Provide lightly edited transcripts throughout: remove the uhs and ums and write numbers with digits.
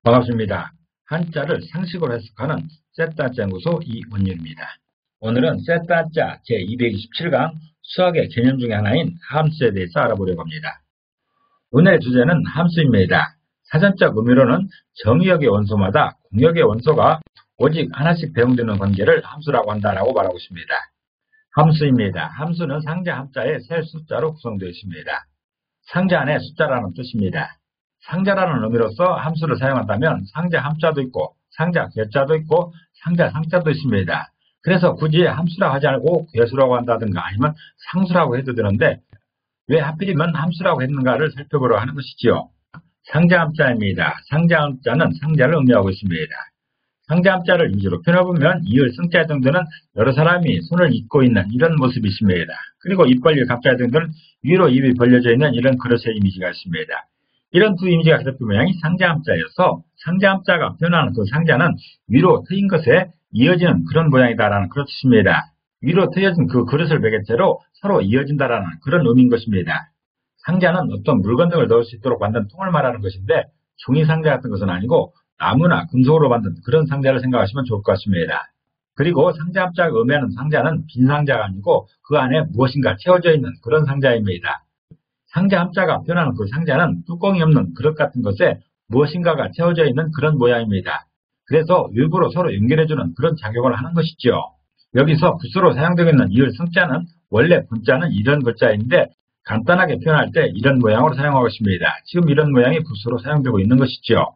반갑습니다. 한자를 상식으로 해석하는 셋다자 연구소 이원율입니다. 오늘은 셋다자 제227강 수학의 개념 중에 하나인 함수에 대해서 알아보려고 합니다. 오늘의 주제는 함수입니다. 사전적 의미로는 정의역의 원소마다 공역의 원소가 오직 하나씩 배분되는 관계를 함수라고 한다라고 말하고 있습니다. 함수입니다. 함수는 상자 함자에 세 숫자로 구성되어 있습니다. 상자 안에 숫자라는 뜻입니다. 상자라는 의미로서 함수를 사용한다면 상자 함자도 있고 상자 개자도 있고 상자 상자도 있습니다. 그래서 굳이 함수라고 하지 않고 개수라고 한다든가 아니면 상수라고 해도 되는데 왜 하필이면 함수라고 했는가를 살펴보려 하는 것이지요. 상자 함자입니다. 상자 함자는 상자를 의미하고 있습니다. 상자 함자를 임시로 표현해보면 이을 승자 등등은 여러 사람이 손을 잇고 있는 이런 모습이 있습니다. 그리고 입 벌릴 갑자 등등은 위로 입이 벌려져 있는 이런 그릇의 이미지가 있습니다. 이런 두 이미지가 그려진 모양이 상자 함자여서 상자 함자가 표현하는 그 상자는 위로 트인 것에 이어지는 그런 모양이다라는 그런 뜻입니다. 위로 트여진 그 그릇을 매개체로 서로 이어진다라는 그런 의미인 것입니다. 상자는 어떤 물건 등을 넣을 수 있도록 만든 통을 말하는 것인데 종이 상자 같은 것은 아니고 나무나 금속으로 만든 그런 상자를 생각하시면 좋을 것 같습니다. 그리고 상자 함자가 의미하는 상자는 빈 상자가 아니고 그 안에 무엇인가 채워져 있는 그런 상자입니다. 상자 함자가 표현하는 그 상자는 뚜껑이 없는 그릇 같은 것에 무엇인가가 채워져 있는 그런 모양입니다. 그래서 일부러 서로 연결해주는 그런 작용을 하는 것이죠. 여기서 붓으로 사용되고 있는 이을 승자는 원래 분자는 이런 글자인데 간단하게 표현할 때 이런 모양으로 사용하고 있습니다. 지금 이런 모양이 붓으로 사용되고 있는 것이죠.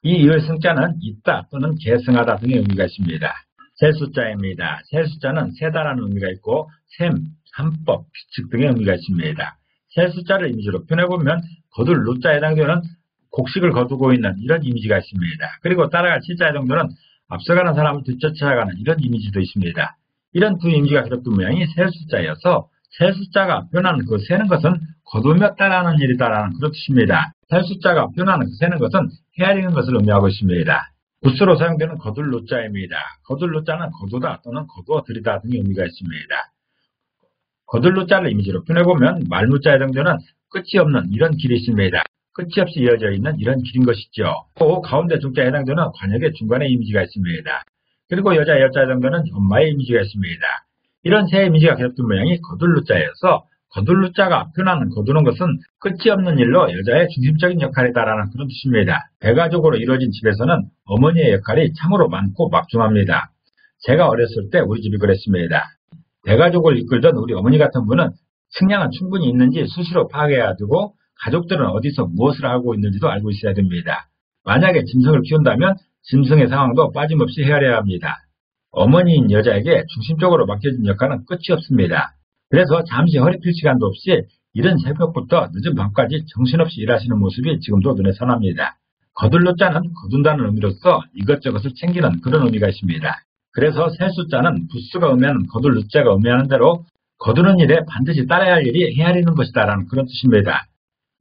이 이을 승자는 있다 또는 계승하다 등의 의미가 있습니다. 세 숫자입니다. 세 숫자는 세다라는 의미가 있고 셈, 삼법, 규칙 등의 의미가 있습니다. 세 숫자를 이미지로 표현해보면 거둘 루자에 해당되는 곡식을 거두고 있는 이런 이미지가 있습니다. 그리고 따라갈 치자에 해당되는 앞서가는 사람을 뒤쫓아가는 이런 이미지도 있습니다. 이런 두 이미지가 그려진 모양이 세 숫자여서 세 숫자가 표현하는 그 세는 것은 거두며 따라하는 일이다라는 그런 뜻입니다. 세 숫자가 표현하는 그 세는 것은 헤아리는 것을 의미하고 있습니다. 붓으로 사용되는 거둘 루자입니다. 거둘 루자는 거두다 또는 거두어 들이다 등의 의미가 있습니다. 거둘 루자를 이미지로 표현해보면 말무자에 해당되는 끝이 없는 이런 길이 있습니다. 끝이 없이 이어져 있는 이런 길인 것이죠. 또 가운데 중자에 해당되는 관역의 중간에 이미지가 있습니다. 그리고 여자 여자에 해당되는 엄마의 이미지가 있습니다. 이런 세 이미지가 겹친 모양이 거둘 루자여서 거둘 루자가 표현하는 거두는 것은 끝이 없는 일로 여자의 중심적인 역할이다라는 그런 뜻입니다. 대가족으로 이루어진 집에서는 어머니의 역할이 참으로 많고 막중합니다. 제가 어렸을 때 우리 집이 그랬습니다. 대가족을 이끌던 우리 어머니 같은 분은 식량은 충분히 있는지 수시로 파악해야 되고 가족들은 어디서 무엇을 하고 있는지도 알고 있어야 됩니다. 만약에 짐승을 키운다면 짐승의 상황도 빠짐없이 헤아려야 합니다. 어머니인 여자에게 중심적으로 맡겨진 역할은 끝이 없습니다. 그래서 잠시 허리 펼 시간도 없이 이른 새벽부터 늦은 밤까지 정신없이 일하시는 모습이 지금도 눈에 선합니다. 거둘 자는 거둔다는 의미로서 이것저것을 챙기는 그런 의미가 있습니다. 그래서 세 숫자는 부수가 의미하는 거둘 루자가 의미하는 대로 거두는 일에 반드시 따라야 할 일이 헤아리는 것이다라는 그런 뜻입니다.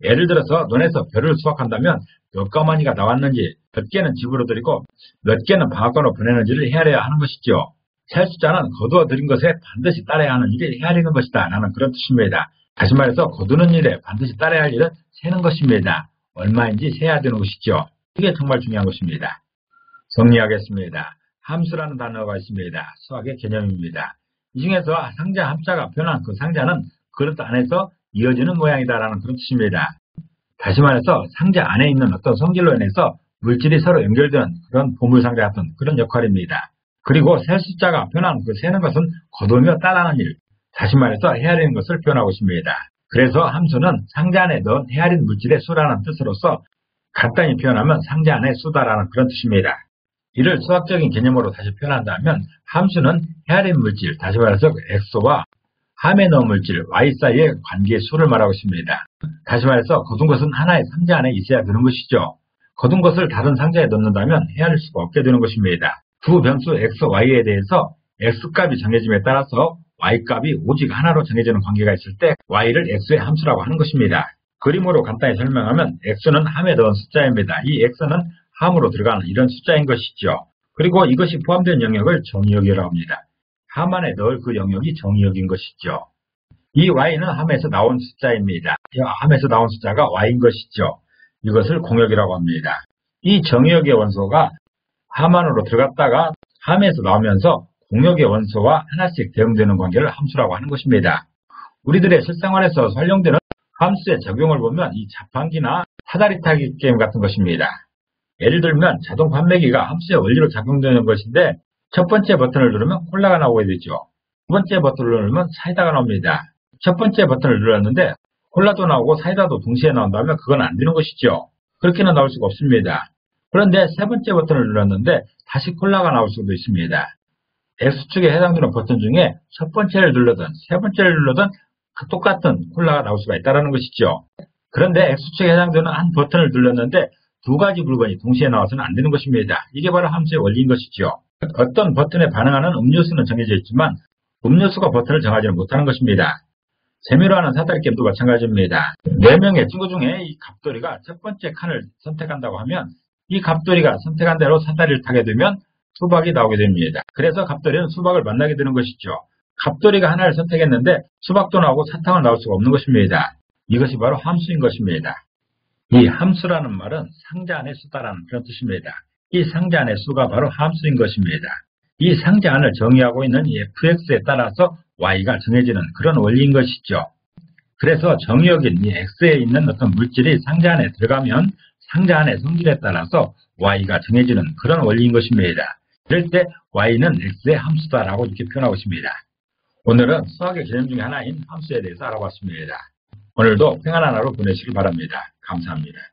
예를 들어서 논에서 벼를 수확한다면 몇 가마니가 나왔는지 몇 개는 집으로 들이고 몇 개는 방앗간으로 보내는지를 헤아려야 하는 것이죠. 세 숫자는 거두어 들인 것에 반드시 따라야 하는 일이 헤아리는 것이다 라는 그런 뜻입니다. 다시 말해서 거두는 일에 반드시 따라야 할 일은 세는 것입니다. 얼마인지 세야 되는 것이죠. 이게 정말 중요한 것입니다. 정리하겠습니다. 함수라는 단어가 있습니다. 수학의 개념입니다. 이 중에서 상자 함자가 표현한 그 상자는 그릇 안에서 이어지는 모양이다라는 그런 뜻입니다. 다시 말해서 상자 안에 있는 어떤 성질로 인해서 물질이 서로 연결되는 그런 보물상자 같은 그런 역할입니다. 그리고 세 숫자가 표현하는 그 세는 것은 거두며 따라하는 일, 다시 말해서 헤아리는 것을 표현하고 있습니다. 그래서 함수는 상자 안에 넣은 헤아린 물질의 수라는 뜻으로서 간단히 표현하면 상자 안의 수다라는 그런 뜻입니다. 이를 수학적인 개념으로 다시 표현한다면 함수는 헤아린 물질, 다시 말해서 X와 함에 넣은 물질 Y 사이의 관계의 수를 말하고 있습니다. 다시 말해서 거둔 것은 하나의 상자 안에 있어야 되는 것이죠. 거둔 것을 다른 상자에 넣는다면 헤아릴 수가 없게 되는 것입니다. 두 변수 X, Y에 대해서 X값이 정해짐에 따라서 Y값이 오직 하나로 정해지는 관계가 있을 때 Y를 X의 함수라고 하는 것입니다. 그림으로 간단히 설명하면 X는 함에 넣은 숫자입니다. 이 X는 함으로 들어가는 이런 숫자인 것이죠. 그리고 이것이 포함된 영역을 정의역이라고 합니다. 함 안에 넣을 그 영역이 정의역인 것이죠. 이 Y는 함에서 나온 숫자입니다. 함에서 나온 숫자가 Y인 것이죠. 이것을 공역이라고 합니다. 이 정의역의 원소가 함 안으로 들어갔다가 함에서 나오면서 공역의 원소와 하나씩 대응되는 관계를 함수라고 하는 것입니다. 우리들의 실생활에서 활용되는 함수의 적용을 보면 이 자판기나 사다리 타기 게임 같은 것입니다. 예를 들면 자동 판매기가 함수의 원리로 작용되는 것인데 첫 번째 버튼을 누르면 콜라가 나오게 되죠. 두 번째 버튼을 누르면 사이다가 나옵니다. 첫 번째 버튼을 눌렀는데 콜라도 나오고 사이다도 동시에 나온다면 그건 안 되는 것이죠. 그렇게는 나올 수가 없습니다. 그런데 세 번째 버튼을 눌렀는데 다시 콜라가 나올 수도 있습니다. X축에 해당되는 버튼 중에 첫 번째를 눌러든 세 번째를 눌러든 똑같은 콜라가 나올 수가 있다는 것이죠. 그런데 X축에 해당되는 한 버튼을 눌렀는데 두 가지 물건이 동시에 나와서는 안 되는 것입니다. 이게 바로 함수의 원리인 것이죠. 어떤 버튼에 반응하는 음료수는 정해져 있지만 음료수가 버튼을 정하지는 못하는 것입니다. 재미로 하는 사다리 게임도 마찬가지입니다. 4명의 친구 중에 이 갑돌이가 첫 번째 칸을 선택한다고 하면 이 갑돌이가 선택한 대로 사다리를 타게 되면 수박이 나오게 됩니다. 그래서 갑돌이는 수박을 만나게 되는 것이죠. 갑돌이가 하나를 선택했는데 수박도 나오고 사탕은 나올 수가 없는 것입니다. 이것이 바로 함수인 것입니다. 이 함수라는 말은 상자 안의 수다라는 그런 뜻입니다. 이 상자 안의 수가 바로 함수인 것입니다. 이 상자 안을 정의하고 있는 이 fx에 따라서 y가 정해지는 그런 원리인 것이죠. 그래서 정의역인 이 x에 있는 어떤 물질이 상자 안에 들어가면 상자 안의 성질에 따라서 y가 정해지는 그런 원리인 것입니다. 이럴 때 y는 x의 함수다라고 이렇게 표현하고 있습니다. 오늘은 수학의 개념 중에 하나인 함수에 대해서 알아봤습니다. 오늘도 평안한 하루 보내시길 바랍니다. 감사합니다.